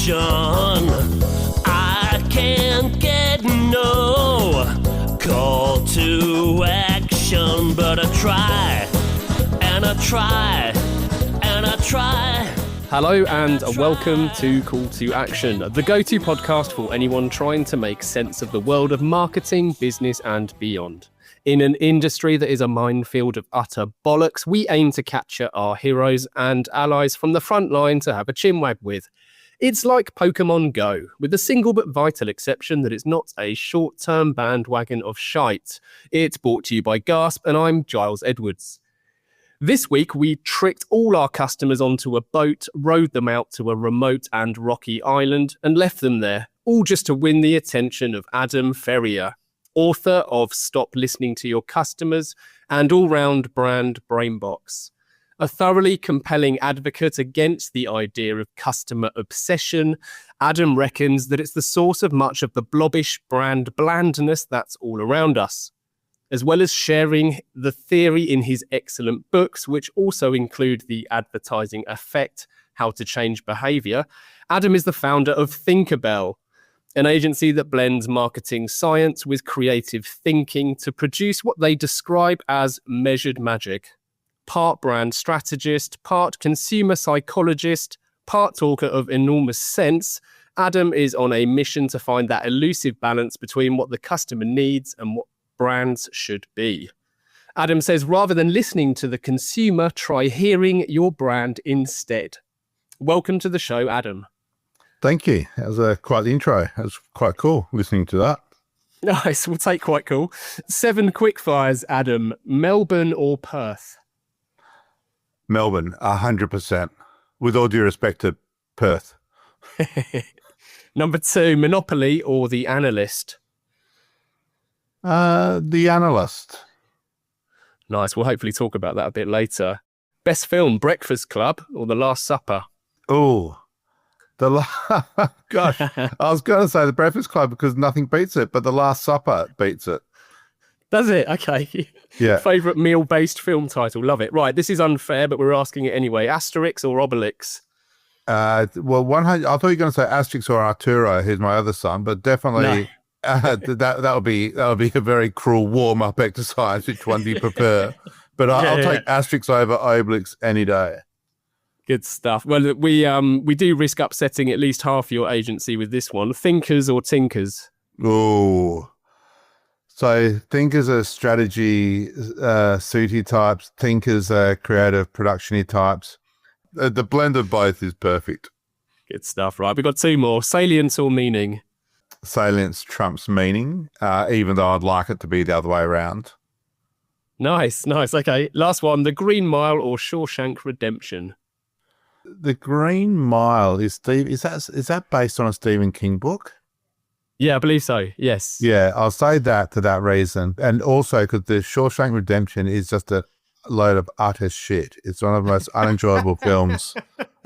I can't get no call to action, but I try, and I try, and I try. Hello and welcome to Call to Action, the go-to podcast for anyone trying to make sense of the world of marketing, business and beyond. In an industry that is a minefield of utter bollocks, we aim to capture our heroes and allies from the front line to have a chinwag with. It's like Pokemon Go, with the single but vital exception that it's not a short-term bandwagon of shite. It's brought to you by Gasp, and I'm Giles Edwards. This week, we tricked all our customers onto a boat, rowed them out to a remote and rocky island, and left them there, all just to win the attention of Adam Ferrier, author of Stop Listening to Your Customers and all-round brand brainbox. A thoroughly compelling advocate against the idea of customer obsession, Adam reckons that it's the source of much of the blobbish brand blandness that's all around us, as well as sharing the theory in his excellent books, which also include The Advertising Effect, How to Change Behaviour. Adam is the founder of Thinkerbell, an agency that blends marketing science with creative thinking to produce what they describe as measured magic. Part brand strategist, part consumer psychologist, part talker of enormous sense, Adam is on a mission to find that elusive balance between what the customer needs and what brands should be. Adam says rather than listening to the consumer, try hearing your brand instead. Welcome to the show, Adam. Thank you. That was quite the intro. That was quite cool listening to that. Nice. We'll take quite cool. 7 quickfires, Adam. Melbourne or Perth? Melbourne, 100%. With all due respect to Perth. Number 2, Monopoly or The Analyst? The Analyst. Nice. We'll hopefully talk about that a bit later. Best film, Breakfast Club or The Last Supper? Oh, gosh, I was going to say The Breakfast Club because nothing beats it, but The Last Supper beats it. Does it? Okay. Yeah. Favourite meal-based film title? Love it. Right, this is unfair, but we're asking it anyway. Asterix or Obelix? Well, 100. I thought you were going to say Asterix or Arturo, who's my other son, but definitely that would be a very cruel warm-up exercise. Which one do you prefer? But I'll take Asterix over Obelix any day. Good stuff. Well, we do risk upsetting at least half your agency with this one. Thinkers or Tinkers? Oh, so Thinkers are strategy suity types. Thinkers are creative production-y types. The blend of both is perfect. Good stuff. Right, we've got 2 more. Salience or meaning? Salience trumps meaning, even though I'd like it to be the other way around. Nice. Okay, last one. The Green Mile or Shawshank Redemption? The Green Mile is that based on a Stephen King book? Yeah, I believe so. Yes. Yeah, I'll say that for that reason, and also because the Shawshank Redemption is just a load of utter shit. It's one of the most unenjoyable films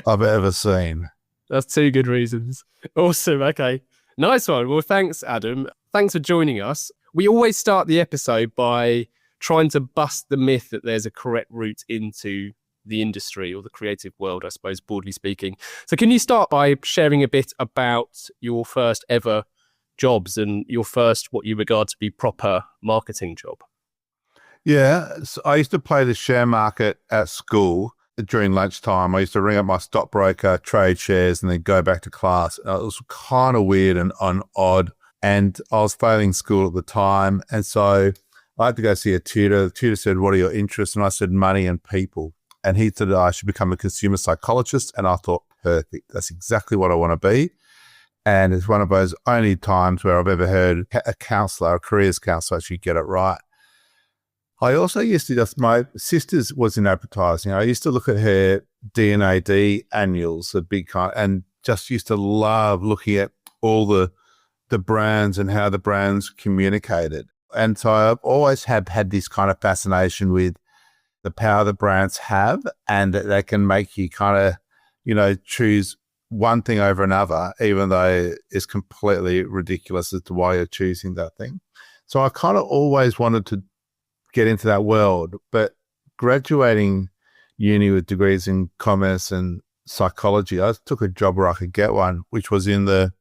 I've ever seen. That's 2 good reasons. Awesome. Okay, nice one. Well, thanks, Adam. Thanks for joining us. We always start the episode by trying to bust the myth that there's a correct route into the industry or the creative world, I suppose, broadly speaking. So can you start by sharing a bit about your first ever jobs and your first, what you regard to be proper marketing job? Yeah, so I used to play the share market at school during lunchtime. I used to ring up my stockbroker, trade shares, and then go back to class. It was kind of weird and odd. And I was failing school at the time. And so I had to go see a tutor. The tutor said, "What are your interests?" And I said, "Money and people." And he said I should become a consumer psychologist. And I thought, perfect. That's exactly what I want to be. And it's one of those only times where I've ever heard a counselor, a careers counselor, actually get it right. I also used to my sister's was in advertising. I used to look at her D&AD annuals, the big kind, and just used to love looking at all the brands and how the brands communicated. And so I've always had this kind of fascination with the power that brands have, and that they can make you kind of, choose one thing over another, even though it's completely ridiculous as to why you're choosing that thing. So I kind of always wanted to get into that world, but graduating uni with degrees in commerce and psychology. I took a job where I could get one, which was in the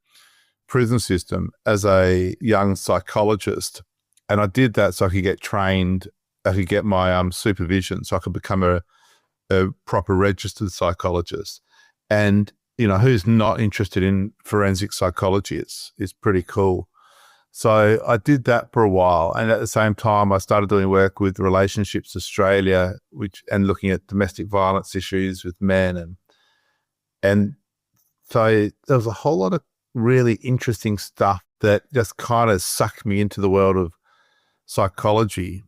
prison system as a young psychologist. And I did that so I could get trained, I could get my supervision, so I could become a proper registered psychologist. And, who's not interested in forensic psychology? It's pretty cool. So I did that for a while. And at the same time, I started doing work with Relationships Australia, and looking at domestic violence issues with men. And so there was a whole lot of really interesting stuff that just kind of sucked me into the world of psychology.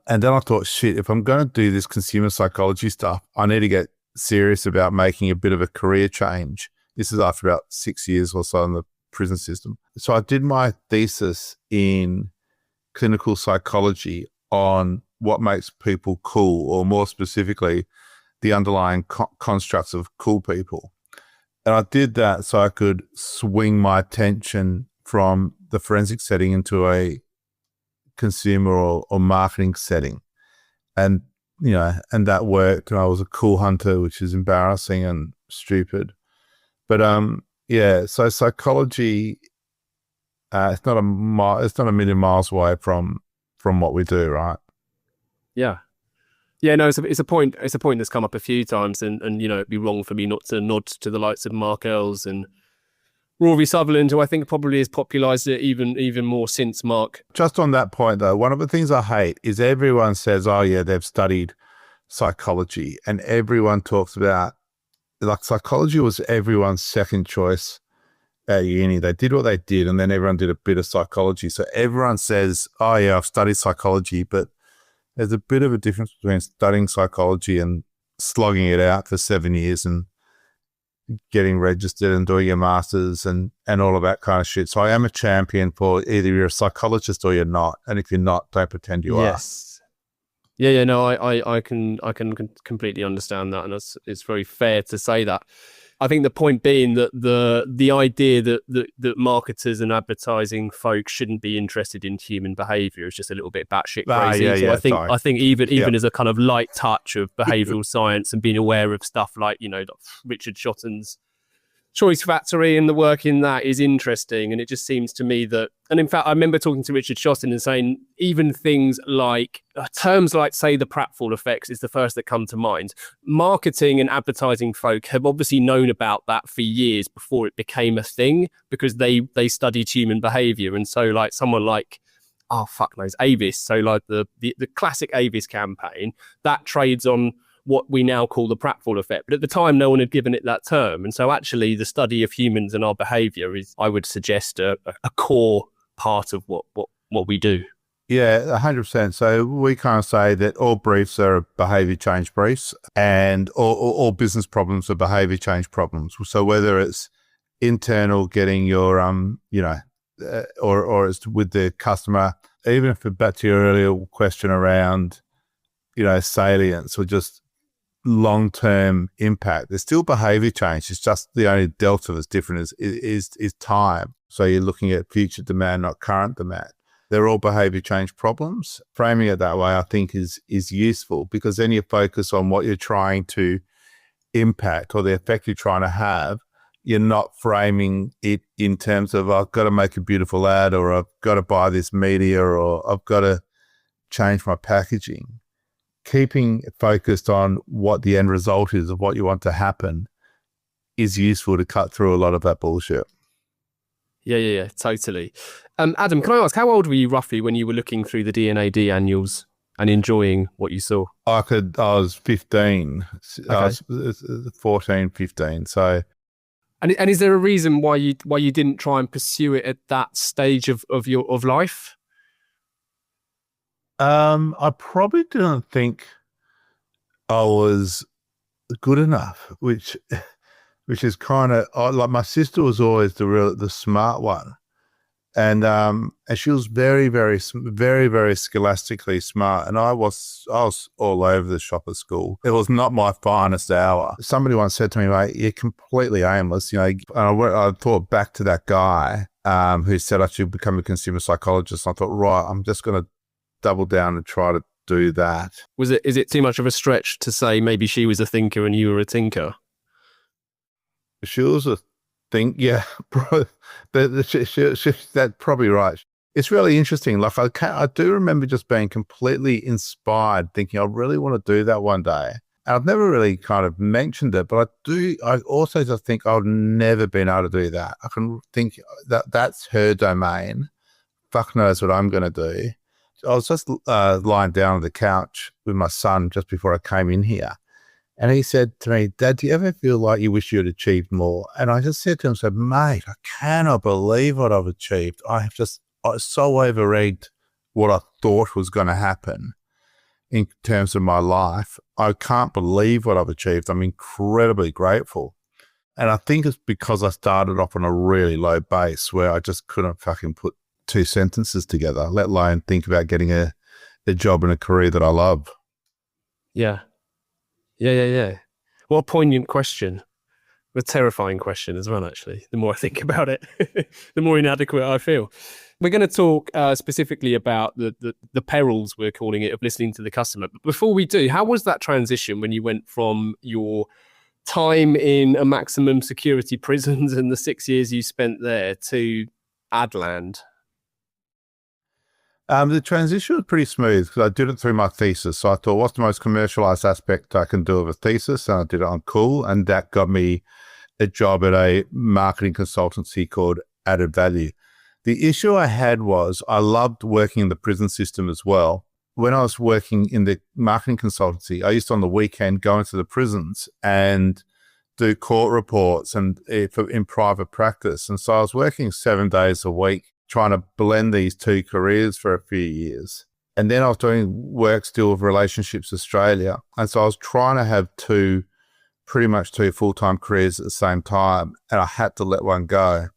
And then I thought, shit, if I'm going to do this consumer psychology stuff, I need to get serious about making a bit of a career change. This is after about 6 years or so in the prison system. So I did my thesis in clinical psychology on what makes people cool, or more specifically, the underlying constructs of cool people. And I did that so I could swing my attention from the forensic setting into a consumer or marketing setting. And, and that worked. And I was a cool hunter, which is embarrassing and stupid. But, so psychology, it's not a million miles away from what we do, right? Yeah. Yeah, no, it's a point that's come up a few times, and it'd be wrong for me not to nod to the likes of Mark Ells and Rory Sutherland, who I think probably has popularised it even more since Mark. Just on that point, though, one of the things I hate is everyone says, oh, yeah, they've studied psychology, and everyone talks about, like, psychology was everyone's second choice at uni. They did what they did, and then everyone did a bit of psychology. So everyone says, oh, yeah, I've studied psychology, but there's a bit of a difference between studying psychology and slogging it out for 7 years and getting registered and doing your masters and all of that kind of shit. So I am a champion for either you're a psychologist or you're not. And if you're not, don't pretend you are. Yes. Yeah, no, I can completely understand that. And it's very fair to say that. I think the point being that the idea that marketers and advertising folks shouldn't be interested in human behaviour is just a little bit batshit crazy. I think even as a kind of light touch of behavioural science and being aware of stuff like Richard Shotton's Choice Factory and the work in that is interesting. And it just seems to me that, and in fact, I remember talking to Richard Shotton and saying even things like terms like, say, the pratfall effects is the first that come to mind. Marketing and advertising folk have obviously known about that for years before it became a thing, because they studied human behavior. And so like someone like, Avis. So like the classic Avis campaign that trades on what we now call the pratfall effect. But at the time, no one had given it that term. And so actually the study of humans and our behavior is, I would suggest, a core part of what we do. Yeah, 100%. So we kind of say that all briefs are behavior change briefs, and all business problems are behavior change problems. So whether it's internal, getting your, or it's with the customer, even if back to your earlier question around, salience or just long-term impact, there's still behavior change. It's just the only delta that's different is time. So you're looking at future demand, not current demand. They're all behavior change problems. Framing it that way, I think, is useful, because then you focus on what you're trying to impact or the effect you're trying to have. You're not framing it in terms of, I've got to make a beautiful ad, or I've got to buy this media, or I've got to change my packaging. Keeping focused on what the end result is of what you want to happen is useful to cut through a lot of that bullshit. Yeah, totally. Adam, can I ask, how old were you roughly when you were looking through the D&AD annuals and enjoying what you saw? I was 15. Okay. I was 14, 15. So, and is there a reason why you didn't try and pursue it at that stage of life? I probably didn't think I was good enough, which is kind of like, my sister was always the smart one, and she was very, very, very, very scholastically smart, and I was all over the shop at school. It was not my finest hour. Somebody once said to me, "Mate, you're completely aimless," And I thought back to that guy who said I should become a consumer psychologist. And I thought, right, I'm just going to double down and try to do that. Is it too much of a stretch to say maybe she was a thinker and you were a tinker? She was a thing. Yeah, bro, that's probably right. It's really interesting. Like I do remember just being completely inspired, thinking I really want to do that one day. And I've never really kind of mentioned it, but I also just think I've never been able to do that. I can think that that's her domain. Fuck knows what I'm going to do. I was just lying down on the couch with my son just before I came in here. And he said to me, Dad, do you ever feel like you wish you had achieved more? And I just said to him, mate, I cannot believe what I've achieved. I so overegged what I thought was going to happen in terms of my life. I can't believe what I've achieved. I'm incredibly grateful. And I think it's because I started off on a really low base where I just couldn't fucking put two sentences together, let alone think about getting a job and a career that I love. Yeah. What a poignant question. A terrifying question as well, actually. The more I think about it, the more inadequate I feel. We're going to talk specifically about the perils, we're calling it, of listening to the customer. But before we do, how was that transition when you went from your time in a maximum security prisons and the 6 years you spent there to Adland? The transition was pretty smooth because I did it through my thesis. So I thought, what's the most commercialized aspect I can do of a thesis? And I did it on Cool. And that got me a job at a marketing consultancy called Added Value. The issue I had was I loved working in the prison system as well. When I was working in the marketing consultancy, I used to on the weekend go into the prisons and do court reports and in private practice. And so I was working 7 days a week, trying to blend these two careers for a few years. And then I was doing work still with Relationships Australia. And so I was trying to have pretty much two full-time careers at the same time. And I had to let one go.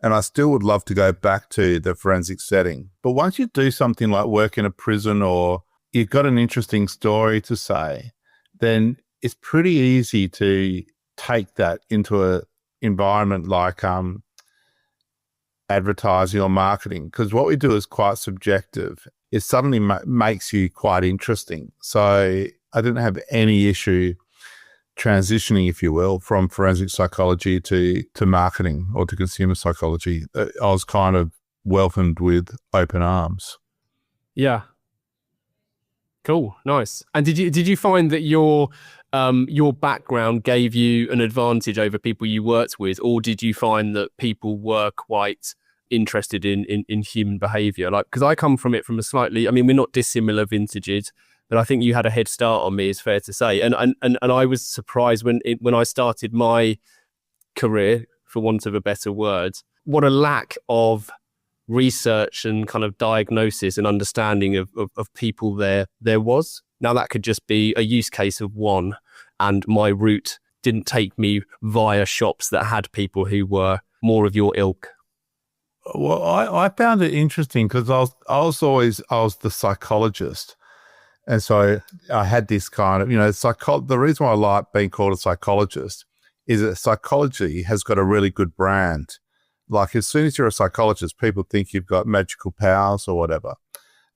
And I still would love to go back to the forensic setting. But once you do something like work in a prison or you've got an interesting story to say, then it's pretty easy to take that into an environment like advertising or marketing, because what we do is quite subjective. It suddenly makes you quite interesting. So I didn't have any issue transitioning, if you will, from forensic psychology to marketing or to consumer psychology. I was kind of welcomed with open arms. Yeah. Cool. Nice. And did you find that your background gave you an advantage over people you worked with, or did you find that people were quite interested in human behavior? Like, because I come from it from a slightly, I mean, we're not dissimilar vintages, but I think you had a head start on me, is fair to say. And I was surprised when I started my career, for want of a better word, what a lack of research and kind of diagnosis and understanding of people there was. Now that could just be a use case of one, and my route didn't take me via shops that had people who were more of your ilk. Well, I found it interesting because I was the psychologist. And so I had this kind of, the reason why I like being called a psychologist is that psychology has got a really good brand. Like, as soon as you're a psychologist, people think you've got magical powers or whatever,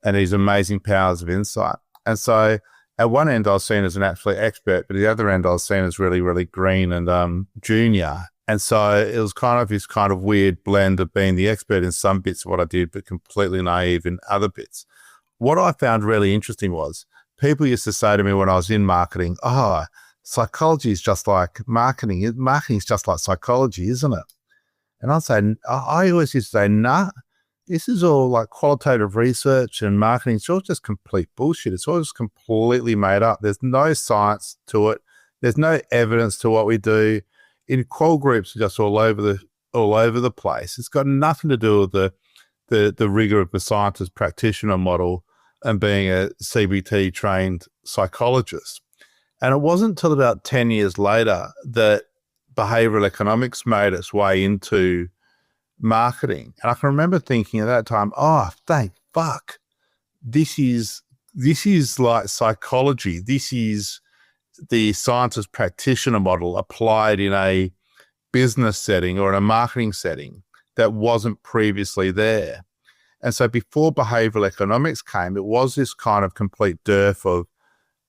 and these amazing powers of insight. And so at one end, I was seen as an absolute expert, but at the other end, I was seen as really, really green and junior. And so it was kind of this kind of weird blend of being the expert in some bits of what I did, but completely naive in other bits. What I found really interesting was people used to say to me when I was in marketing, psychology is just like marketing. Marketing is just like psychology, isn't it? And I'd say, I always used to say, nah, this is all like qualitative research and marketing. It's all just complete bullshit. It's all just completely made up. There's no science to it. There's no evidence to what we do. In qual groups are just all over the place. It's got nothing to do with the rigor of the scientist practitioner model and being a CBT trained psychologist. And it wasn't until about 10 years later that behavioral economics made its way into marketing. And I can remember thinking at that time, thank fuck. This is like psychology. This is the scientist practitioner model applied in a business setting or in a marketing setting that wasn't previously there. And so before behavioral economics came, it was this kind of complete dearth of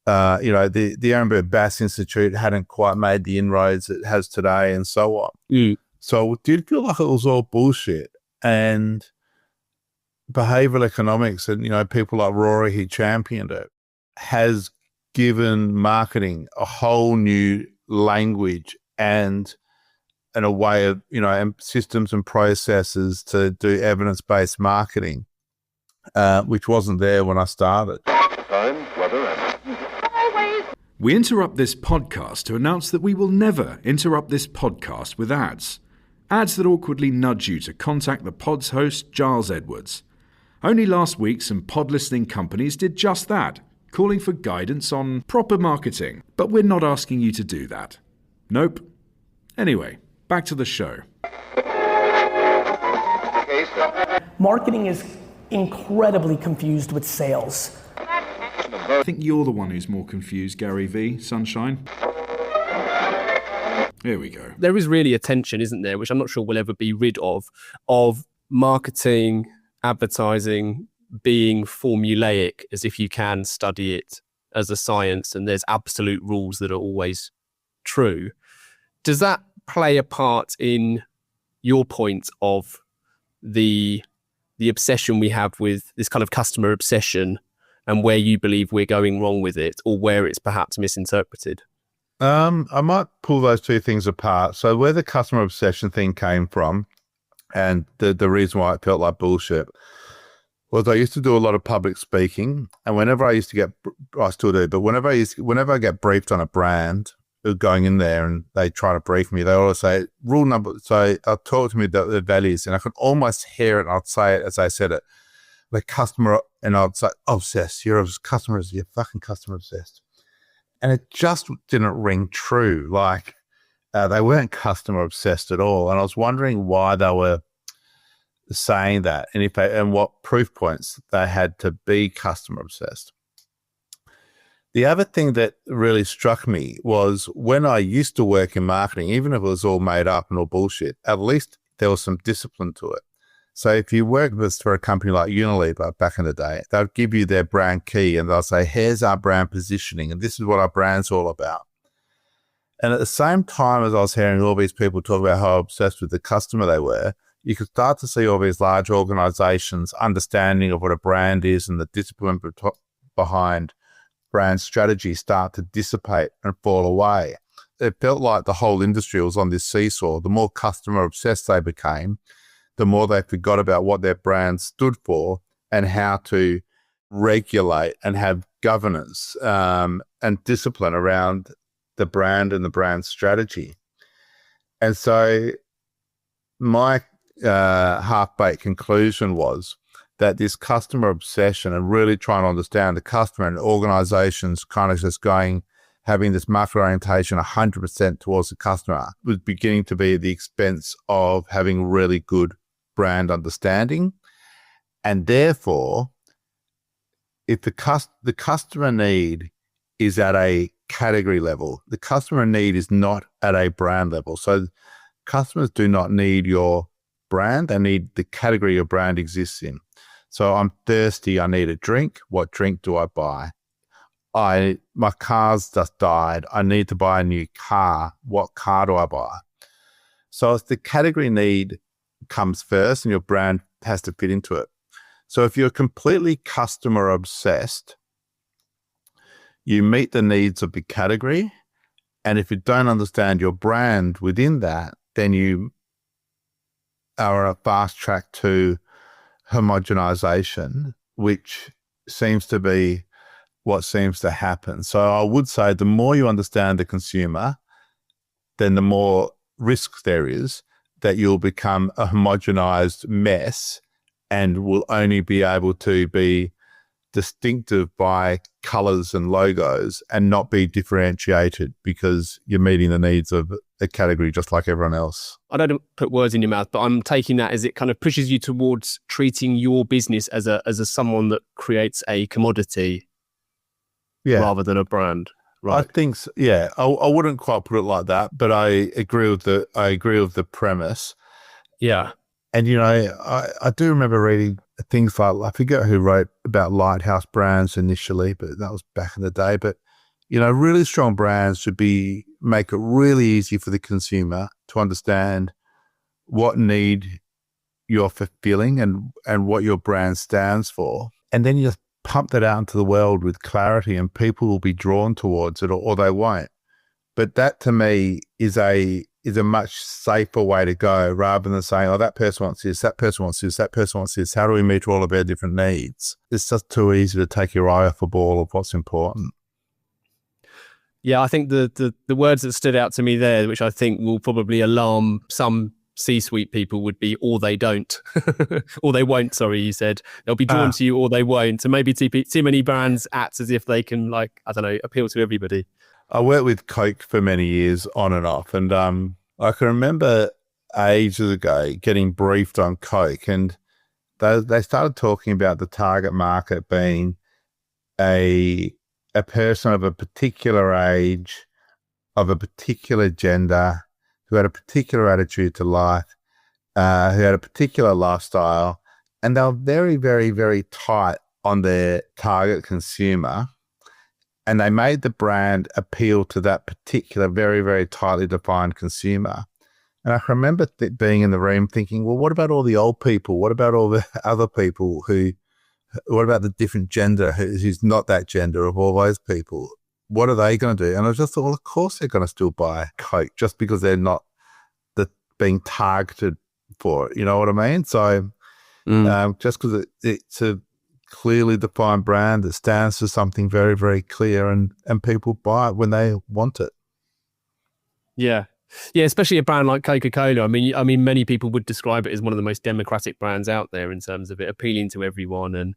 the Ehrenberg Bass Institute hadn't quite made the inroads it has today, and so on. So it did feel like it was all bullshit. And behavioral economics and, people like Rory, who championed it, has given marketing a whole new language and a way of, and systems and processes to do evidence-based marketing, which wasn't there when I started. Time, weather, and... We interrupt this podcast to announce that we will never interrupt this podcast with ads. Ads that awkwardly nudge you to contact the pod's host, Giles Edwards. Only last week, some pod listening companies did just that, calling for guidance on proper marketing. But we're not asking you to do that. Nope. Anyway, back to the show. Marketing is incredibly confused with sales. I think you're the one who's more confused, Gary V. Sunshine. Here we go. There is really a tension, isn't there, which I'm not sure we'll ever be rid of marketing, advertising being formulaic, as if you can study it as a science and there's absolute rules that are always true. Does that play a part in your point of the obsession we have with this kind of customer obsession and where you believe we're going wrong with it, or where it's perhaps misinterpreted? I might pull those two things apart. So where the customer obsession thing came from, and the reason why it felt like bullshit, was I used to do a lot of public speaking, and whenever I still do, but whenever I get briefed on a brand, going in there and they try to brief me, they always say so they'll talk to me about their values, and I could almost hear it, and I'd say it as I said it, the customer, and I'd say, obsessed, you're fucking customer obsessed. And it just didn't ring true. Like, they weren't customer obsessed at all. And I was wondering why they were saying that, and what proof points they had to be customer obsessed. The other thing that really struck me was when I used to work in marketing, even if it was all made up and all bullshit, at least there was some discipline to it. So if you worked for a company like Unilever back in the day, they'll give you their brand key and they'll say, here's our brand positioning, and this is what our brand's all about. And at the same time as I was hearing all these people talk about how obsessed with the customer they were, you could start to see all these large organizations' understanding of what a brand is and the discipline behind brand strategy start to dissipate and fall away. It felt like the whole industry was on this seesaw. The more customer obsessed they became, the more they forgot about what their brand stood for and how to regulate and have governance and discipline around the brand and the brand strategy. And so my half-baked conclusion was that this customer obsession and really trying to understand the customer, and organizations kind of just having this market orientation 100% towards the customer, was beginning to be at the expense of having really good brand understanding. And therefore, if the customer need is at a category level, the customer need is not at a brand level. So customers do not need your brand, they need the category your brand exists in. So I'm thirsty, I need a drink. What drink do I buy? My car's just died, I need to buy a new car. What car do I buy? So if the category need comes first and your brand has to fit into it. So if you're completely customer obsessed, you meet the needs of the category. And if you don't understand your brand within that, then you are a fast track to homogenization, which seems to be what seems to happen. So I would say the more you understand the consumer, then the more risk there is that you'll become a homogenized mess and will only be able to be distinctive by colors and logos and not be differentiated because you're meeting the needs of a category just like everyone else. I don't put words in your mouth, but I'm taking that as it kind of pushes you towards treating your business as a someone that creates a commodity rather than a brand. Right. I think so, yeah. I wouldn't quite put it like that, but I agree with the premise. Yeah. And I do remember reading things like, I forget who wrote about lighthouse brands initially, but that was back in the day. But Really strong brands should make it really easy for the consumer to understand what need you're fulfilling and what your brand stands for. And then you just pump that out into the world with clarity, and people will be drawn towards it, or they won't. But that to me is a much safer way to go, rather than saying, oh, that person wants this, that person wants this, that person wants this. How do we meet all of our different needs? It's just too easy to take your eye off the ball of what's important. Yeah, I think the words that stood out to me there, which I think will probably alarm some C-suite people, would be or they don't. Or they won't, sorry, you said. They'll be drawn to you or they won't. So maybe too many brands act as if they can, appeal to everybody. I worked with Coke for many years on and off, and I can remember ages ago getting briefed on Coke, and they started talking about the target market being a person of a particular age, of a particular gender, who had a particular attitude to life, who had a particular lifestyle, and they were very, very, very tight on their target consumer. And they made the brand appeal to that particular, very, very tightly defined consumer. And I can remember being in the room thinking, well, what about all the old people? What about all the other people what about the different gender who's not that gender of all those people? What are they going to do? And I just thought, well, of course they're going to still buy Coke just because they're not being targeted for it. You know what I mean? So just because it's a clearly defined brand that stands for something very, very clear, and people buy it when they want it. Yeah. Yeah, especially a brand like Coca-Cola. I mean, many people would describe it as one of the most democratic brands out there in terms of it appealing to everyone, and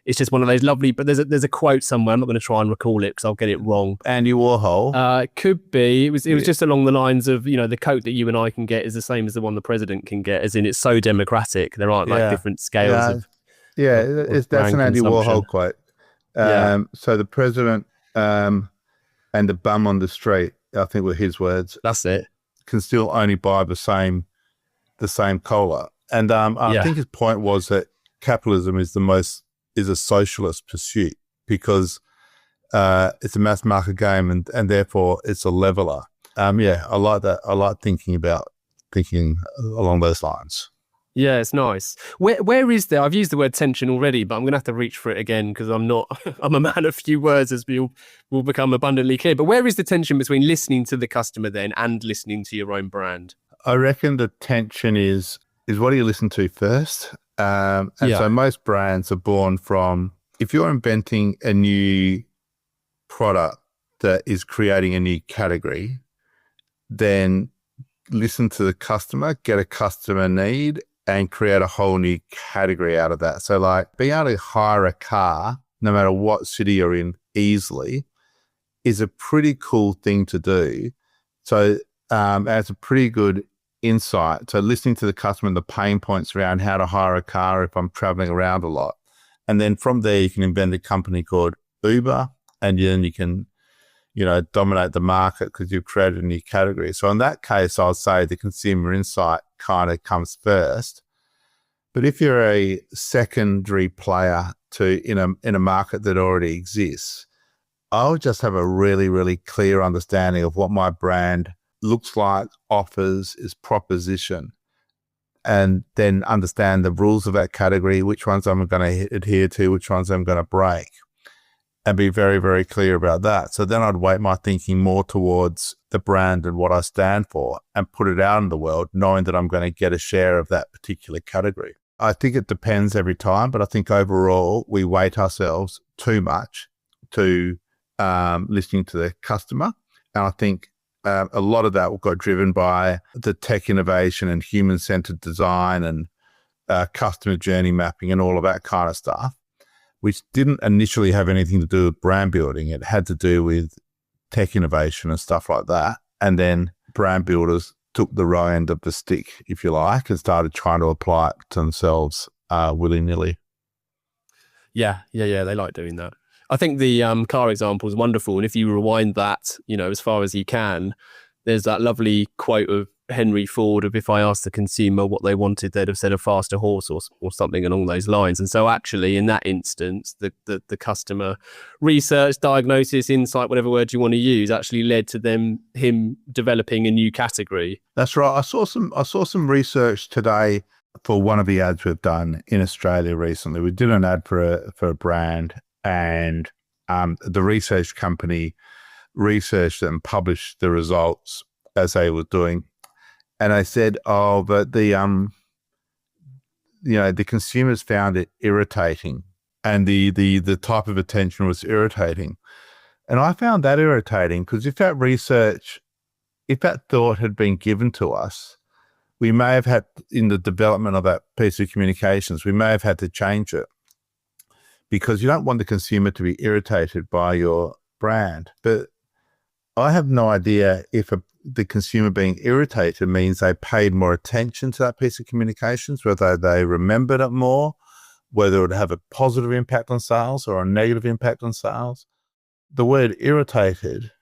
it's just one of those lovely. But there's a quote somewhere. I'm not going to try and recall it because I'll get it wrong. Andy Warhol. It could be. It was just along the lines of, the Coke that you and I can get is the same as the one the president can get, as in it's so democratic. There aren't different scales of. Yeah, that's an Andy Warhol quote. So the president and the bum on the street, I think were his words. That's it. Can still only buy the same cola. And I think his point was that capitalism is a socialist pursuit because it's a mass market game and therefore it's a leveler. I like that. I like thinking along those lines. Yeah, it's nice. Where is there? I've used the word tension already, but I'm going to have to reach for it again because I'm a man of few words, as will become abundantly clear. But where is the tension between listening to the customer then and listening to your own brand? I reckon the tension is what do you listen to first? So most brands are born from, if you're inventing a new product that is creating a new category, then listen to the customer, get a customer need, and create a whole new category out of that. So like being able to hire a car, no matter what city you're in, easily is a pretty cool thing to do. So it's a pretty good insight. So listening to the customer and the pain points around how to hire a car if I'm traveling around a lot. And then from there, you can invent a company called Uber, and then you can, dominate the market because you've created a new category. So in that case, I'll say the consumer insight kind of comes first. But if you're a secondary player in a market that already exists, I'll just have a really, really clear understanding of what my brand looks like, offers, is proposition, and then understand the rules of that category, which ones I'm going to adhere to, which ones I'm going to break, and be very, very clear about that. So then I'd weight my thinking more towards the brand and what I stand for and put it out in the world, knowing that I'm going to get a share of that particular category. I think it depends every time, but I think overall we weight ourselves too much to listening to the customer. And I think a lot of that got driven by the tech innovation and human-centered design and customer journey mapping and all of that kind of stuff, which didn't initially have anything to do with brand building. It had to do with tech innovation and stuff like that. And then brand builders took the wrong end of the stick, if you like, and started trying to apply it to themselves willy-nilly. Yeah, they like doing that. I think the car example is wonderful. And if you rewind that, as far as you can, there's that lovely quote of Henry Ford of if I asked the consumer what they wanted, they'd have said a faster horse or something along those lines. And so actually in that instance, the customer research, diagnosis, insight, whatever word you want to use, actually led to him developing a new category. That's right. I saw some research today for one of the ads we've done in Australia recently. We did an ad for a brand, and the research company researched and published the results as they were doing. And I said, but the consumers found it irritating, and the type of attention was irritating. And I found that irritating because if that thought had been given to us, we may have had, in the development of that piece of communications, we may have had to change it, because you don't want the consumer to be irritated by your brand. But I have no idea if the consumer being irritated means they paid more attention to that piece of communications, whether they remembered it more, whether it would have a positive impact on sales or a negative impact on sales. The word irritated,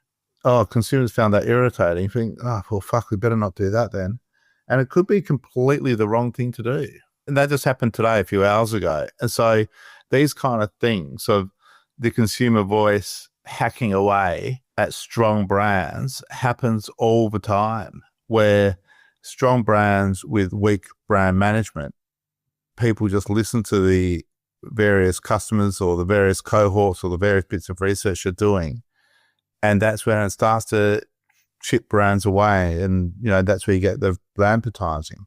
consumers found that irritating. You think, well, fuck, we better not do that then. And it could be completely the wrong thing to do. And that just happened today, a few hours ago. And so these kind of things of the consumer voice hacking away at strong brands happens all the time, where strong brands with weak brand management, people just listen to the various customers or the various cohorts or the various bits of research you're doing. And that's when it starts to chip brands away. And, that's where you get the advertising.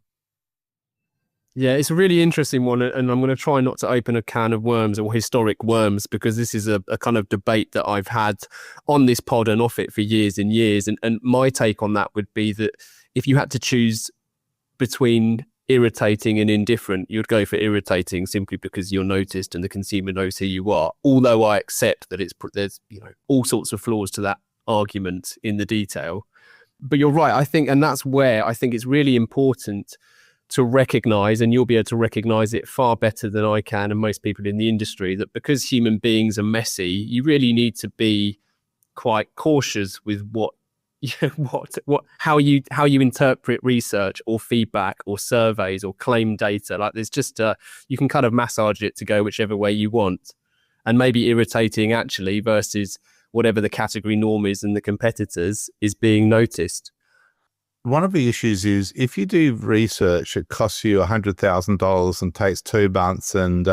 Yeah, it's a really interesting one, and I'm going to try not to open a can of worms or historic worms, because this is a kind of debate that I've had on this pod and off it for years and years. And my take on that would be that if you had to choose between irritating and indifferent, you'd go for irritating simply because you're noticed and the consumer knows who you are. Although I accept that there's all sorts of flaws to that argument in the detail. But you're right, I think, and that's where I think it's really important to recognize, and you'll be able to recognize it far better than I can and most people in the industry, that because human beings are messy, you really need to be quite cautious with how you interpret research or feedback or surveys or claim data. Like there's just you can kind of massage it to go whichever way you want, and maybe irritating actually versus whatever the category norm is and the competitors is being noticed. One of the issues is if you do research, it costs you $100,000 and takes 2 months and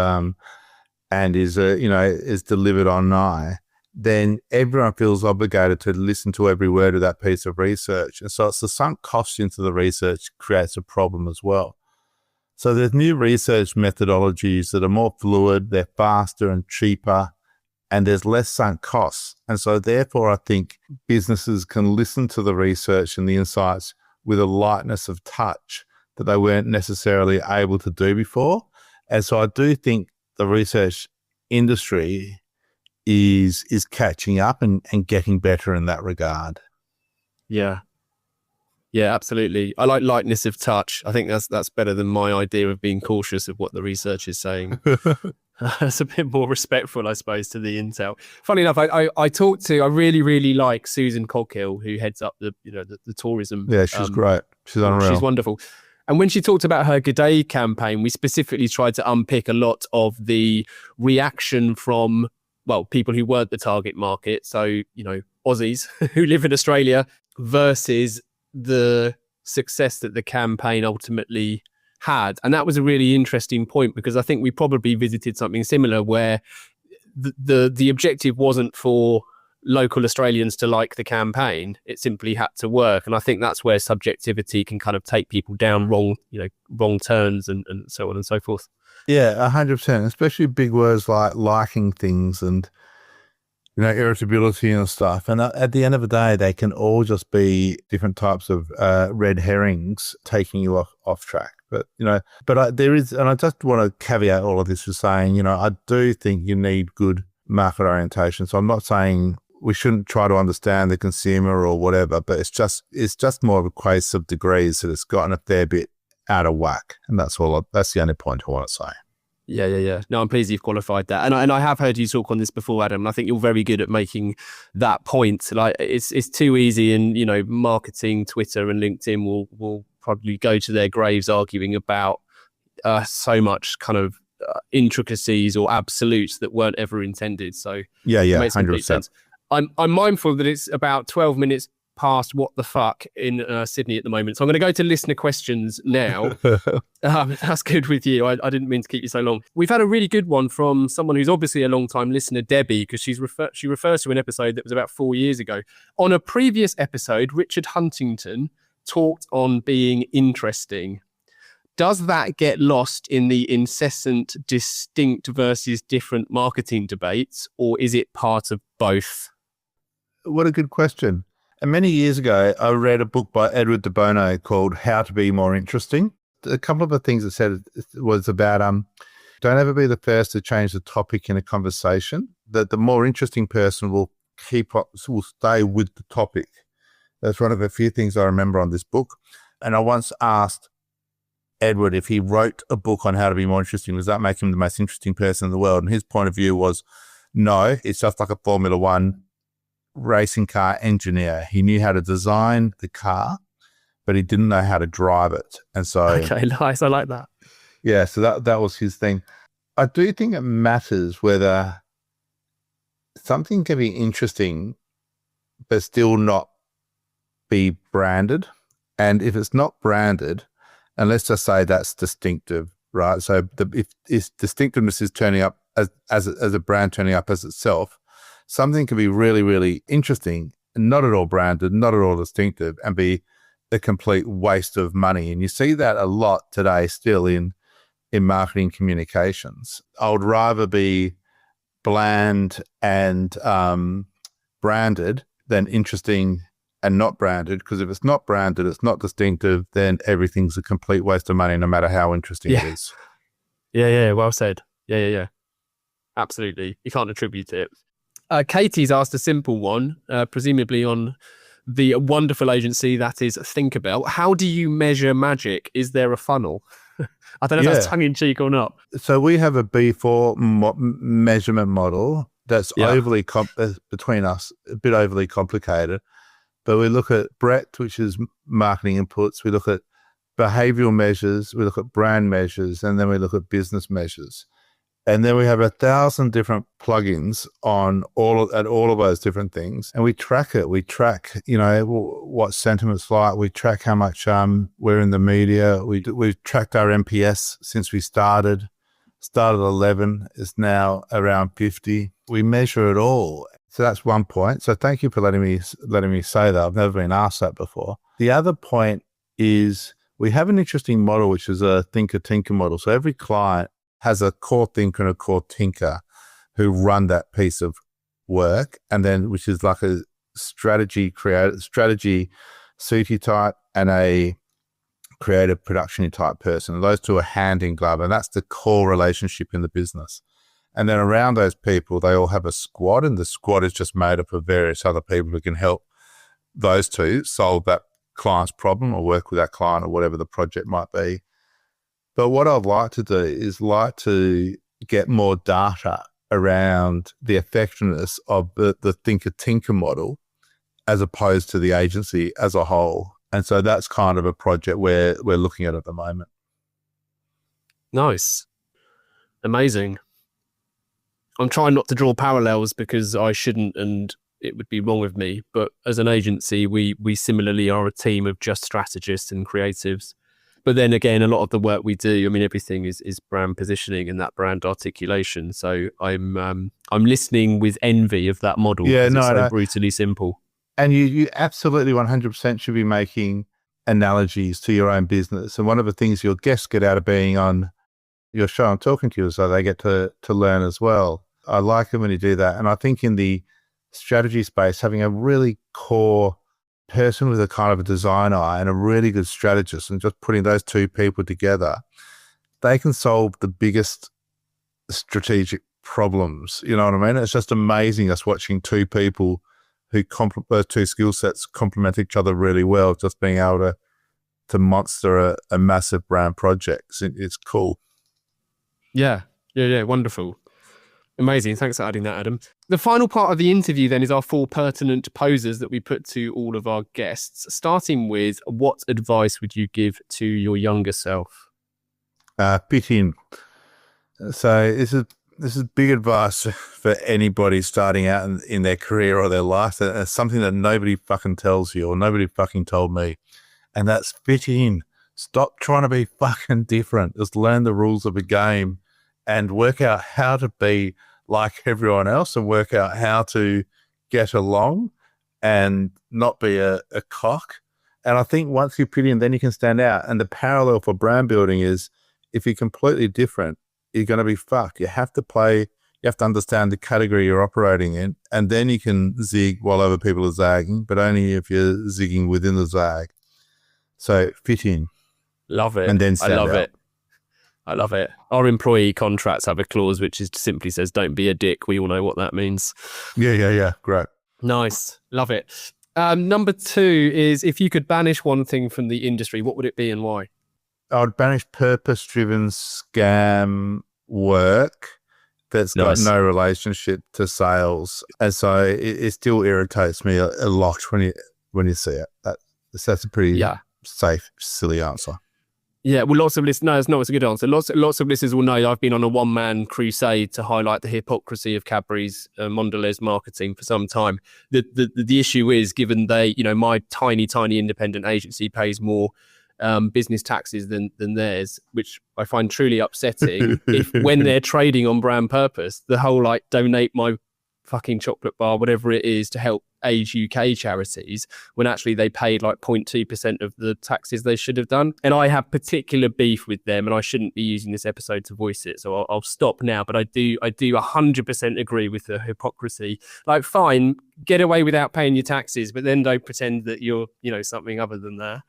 is delivered online, then everyone feels obligated to listen to every word of that piece of research. And so it's the sunk cost into the research creates a problem as well. So there's new research methodologies that are more fluid, they're faster and cheaper, and there's less sunk costs. And so therefore, I think businesses can listen to the research and the insights with a lightness of touch that they weren't necessarily able to do before. And so I do think the research industry is catching up and getting better in that regard. Yeah. Yeah, absolutely. I like lightness of touch. I think that's better than my idea of being cautious of what the research is saying. It's a bit more respectful, I suppose, to the intel. Funny enough, I really, really like Susan Coghill, who heads up the tourism. Yeah, she's great. She's unreal. She's wonderful. And when she talked about her Good Day campaign, we specifically tried to unpick a lot of the reaction from, people who weren't the target market. So, Aussies who live in Australia versus the success that the campaign ultimately had. And that was a really interesting point, because I think we probably visited something similar where the objective wasn't for local Australians to like the campaign. It simply had to work. And I think that's where subjectivity can kind of take people down wrong turns and so on and so forth. Yeah, 100%, especially big words like liking things and irritability and stuff. And at the end of the day, they can all just be different types of red herrings taking you off track. But, there is, and I just want to caveat all of this with saying, I do think you need good market orientation. So I'm not saying we shouldn't try to understand the consumer or whatever, but it's just more of a case of degrees that it's gotten a fair bit out of whack. And that's the only point I want to say. Yeah. No, I'm pleased you've qualified that. And I have heard you talk on this before, Adam, and I think you're very good at making that point. Like it's too easy, and, marketing, Twitter and LinkedIn will probably go to their graves arguing about so much kind of intricacies or absolutes that weren't ever intended. So yeah, it makes 100%. complete sense. I'm mindful that it's about 12 minutes past what the fuck in Sydney at the moment. So I'm going to go to listener questions now. That's good with you. I didn't mean to keep you so long. We've had a really good one from someone who's obviously a long-time listener, Debbie, because she refers to an episode that was about 4 years ago. On a previous episode, Richard Huntington talked on being interesting. Does that get lost in the incessant distinct versus different marketing debates, or is it part of both? What a good question. And many years ago, I read a book by Edward de Bono called How to Be More Interesting. A couple of the things it said was about don't ever be the first to change the topic in a conversation. That the more interesting person will stay with the topic. That's one of a few things I remember on this book. And I once asked Edward if he wrote a book on how to be more interesting, does that make him the most interesting person in the world? And his point of view was, no, it's just like a Formula One racing car engineer. He knew how to design the car, but he didn't know how to drive it. And so, okay, nice. I like that. Yeah, so that was his thing. I do think it matters whether something can be interesting, but still not be branded. And if it's not branded, and let's just say that's distinctive, right? So if distinctiveness is turning up as a brand turning up as itself, something can be really, really interesting, not at all branded, not at all distinctive, and be a complete waste of money. And you see that a lot today still in marketing communications. I would rather be bland and branded than interesting and not branded, because if it's not branded, it's not distinctive, then everything's a complete waste of money, no matter how interesting it is. Yeah. Well said. Yeah. Absolutely. You can't attribute it. Katie's asked a simple one, presumably on the wonderful agency that is Thinkerbell. How do you measure magic? Is there a funnel? I don't know if that's tongue-in-cheek or not. So we have a B4 measurement model that's overly between us, a bit overly complicated. But we look at breadth, which is marketing inputs. We look at behavioral measures. We look at brand measures, and then we look at business measures. And then we have 1,000 different plugins on all of those different things. And we track it. We track, what sentiment's like. We track how much we're in the media. We've tracked our NPS since we started. Started 11, is now around 50. We measure it all. So that's one point. So thank you for letting me say that. I've never been asked that before. The other point is we have an interesting model, which is a thinker-tinker model. So every client has a core thinker and a core tinker who run that piece of work, and then which is like a strategy suity type and a creative production type person. And those two are hand in glove, and that's the core relationship in the business. And then around those people, they all have a squad, and the squad is just made up of various other people who can help those two solve that client's problem or work with that client or whatever the project might be. But what I'd like to do is get more data around the effectiveness of the thinker-tinker model as opposed to the agency as a whole. And so that's kind of a project we're looking at the moment. Nice. Amazing. I'm trying not to draw parallels because I shouldn't and it would be wrong of me. But as an agency, we similarly are a team of just strategists and creatives. But then again, a lot of the work we do, everything is brand positioning and that brand articulation. So I'm listening with envy of that model. Yeah, it's so brutally simple. And you absolutely 100% should be making analogies to your own business. And one of the things your guests get out of being on your show and talking to you is so they get to learn as well. I like it when you do that. And I think in the strategy space, having a really core person with a kind of a design eye and a really good strategist, and just putting those two people together, they can solve the biggest strategic problems. You know what I mean? It's just amazing us watching two people who those two skill sets complement each other really well, just being able to monster a massive brand project. It's cool. Yeah. Yeah, wonderful. Amazing. Thanks for adding that, Adam. The final part of the interview then is our 4 pertinent posers that we put to all of our guests, starting with, what advice would you give to your younger self? Fit in. So this is big advice for anybody starting out in their career or their life. It's something that nobody fucking tells you, or nobody fucking told me. And that's fit in. Stop trying to be fucking different. Just learn the rules of the game and work out how to be like everyone else, and work out how to get along and not be a cock. And I think once you fit in, then you can stand out. And the parallel for brand building is, if you're completely different, you're going to be fucked. You have to understand the category you're operating in, and then you can zig while other people are zagging, but only if you're zigging within the zag. So fit in. Love it. And then stand out. I love it. Our employee contracts have a clause which simply says, don't be a dick. We all know what that means. Yeah. Great. Nice. Love it. Number 2 is, if you could banish one thing from the industry, what would it be and why? I would banish purpose-driven scam work that's got no relationship to sales. And so it still irritates me a lot when you see it. That's a pretty safe, silly answer. Yeah, well, lots of listeners, no, it's not, it's a good answer. Lots of listeners will know I've been on a one-man crusade to highlight the hypocrisy of Cadbury's Mondelez marketing for some time. The issue is, given my tiny independent agency pays more business taxes than theirs, which I find truly upsetting. When they're trading on brand purpose, the whole donate my fucking chocolate bar, whatever it is, to help Age UK charities, when actually they paid 0.2% of the taxes they should have done. And I have particular beef with them, and I shouldn't be using this episode to voice it, so I'll stop now. But I do 100% agree with the hypocrisy. Fine, get away without paying your taxes, but then don't pretend that you're something other than that.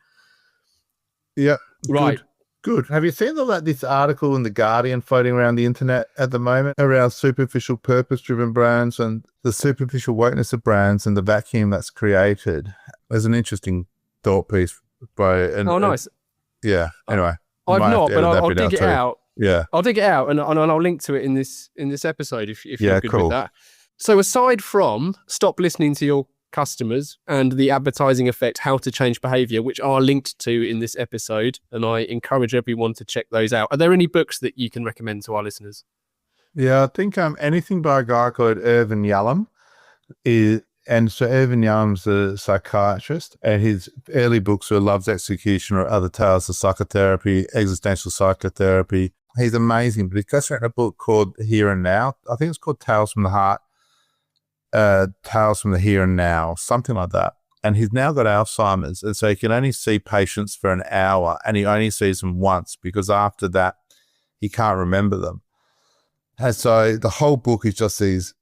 Yeah, right. Good. Have you seen all this article in The Guardian floating around the internet at the moment around superficial purpose-driven brands and the superficial wokeness of brands and the vacuum that's created? There's an interesting thought piece by... nice. Yeah, anyway. I've not, but I'll dig it out. Yeah. I'll dig it out and I'll link to it in this episode if you're good with that. So aside from stop listening to your customers and the advertising effect, how to change behavior, which are linked to in this episode, and I encourage everyone to check those out. Are there any books that you can recommend to our listeners? Yeah, I think anything by a guy called Irvin Yalom and so Irvin Yalom's a psychiatrist, and his early books are Love's Execution or Other Tales of Psychotherapy, Existential Psychotherapy. He's amazing, but he's just written a book called Here and Now. I think it's called Tales from the Heart. Tales from the Here and Now, something like that. And he's now got Alzheimer's, and so he can only see patients for an hour, and he only sees them once, because after that he can't remember them. And so the whole book is just these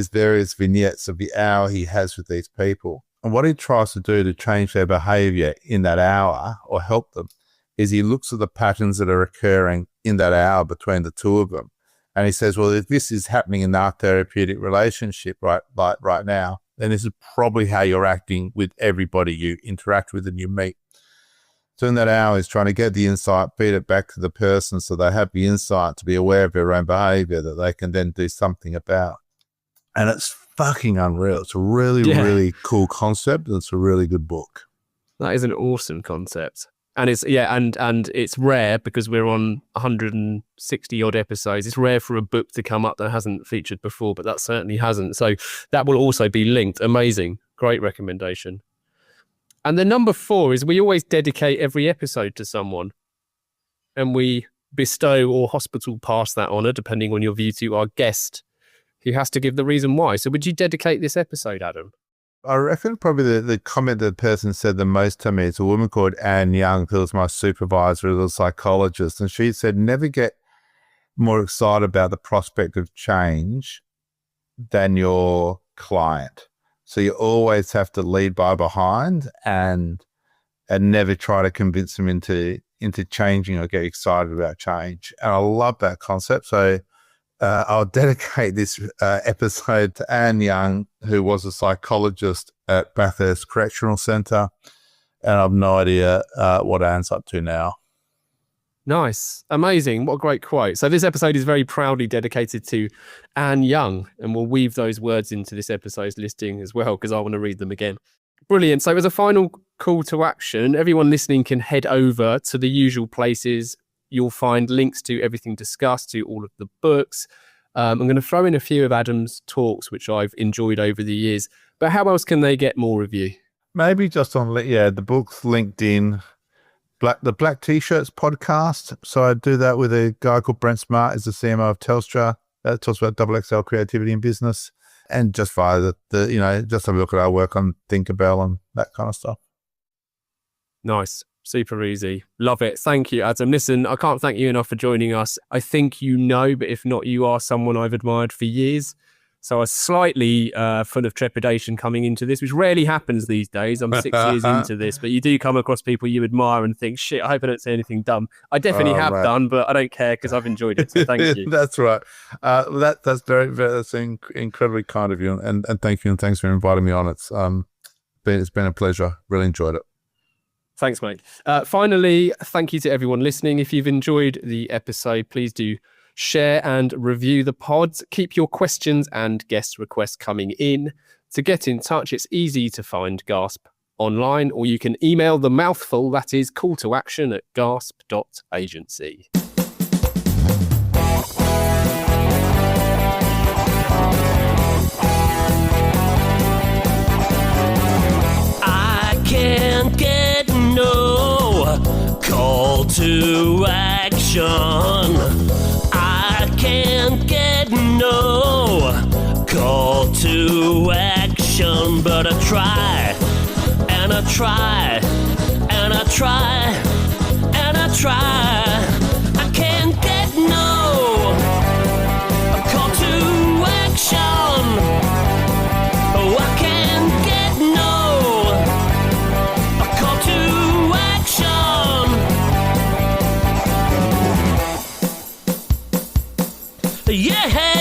various vignettes of the hour he has with these people, and what he tries to do to change their behavior in that hour or help them is he looks at the patterns that are occurring in that hour between the two of them. And he says, well, if this is happening in our therapeutic relationship right now, then this is probably how you're acting with everybody you interact with and you meet. So in that hour, he's trying to get the insight, feed it back to the person so they have the insight to be aware of their own behavior that they can then do something about. And it's fucking unreal. It's a really, really cool concept, and it's a really good book. That is an awesome concept. And it's and it's rare because we're on 160 odd episodes. It's rare for a book to come up that hasn't featured before, but that certainly hasn't. So that will also be linked. Amazing. Great recommendation. And the number 4 is we always dedicate every episode to someone, and we bestow or hospital pass that honour, depending on your view, to our guest, who has to give the reason why. So would you dedicate this episode, Adam? I reckon probably the comment that the person said the most to me is a woman called Anne Young, who was my supervisor as a psychologist. And she said, never get more excited about the prospect of change than your client. So you always have to lead by behind and never try to convince them into changing or get excited about change. And I love that concept. So I'll dedicate this episode to Anne Young, who was a psychologist at Bathurst Correctional Centre, and I've no idea what Anne's up to now. Nice. Amazing. What a great quote. So this episode is very proudly dedicated to Anne Young, and we'll weave those words into this episode's listing as well, because I want to read them again. Brilliant. So as a final call to action, everyone listening can head over to the usual places. You'll find links to everything discussed, to all of the books. I'm going to throw in a few of Adam's talks, which I've enjoyed over the years. But how else can they get more of you? Maybe just on, the books, LinkedIn, the Black T-Shirts podcast. So I do that with a guy called Brent Smart, is the CMO of Telstra. That talks about XXL creativity in business. And just via just have a look at our work on Thinkerbell and that kind of stuff. Nice. Super easy. Love it. Thank you, Adam. Listen, I can't thank you enough for joining us. I think but if not, you are someone I've admired for years. So I was slightly full of trepidation coming into this, which rarely happens these days. I'm 6 years into this, but you do come across people you admire and think, shit, I hope I don't say anything dumb. I definitely have done, but I don't care because I've enjoyed it. So thank you. That's right. That's that's incredibly kind of you. And thank you. And thanks for inviting me on. It's been a pleasure. Really enjoyed it. Thanks, mate. Finally, thank you to everyone listening. If you've enjoyed the episode, please do share and review the pods. Keep your questions and guest requests coming in. To get in touch, it's easy to find Gasp online, or you can email the mouthful, that is call to action at gasp.agency. I can't get no call to action. I can't get no call to action, but I try, and I try, and I try, and I try. I can't get no call to action. Oh, I can't get no call to action. Yeah.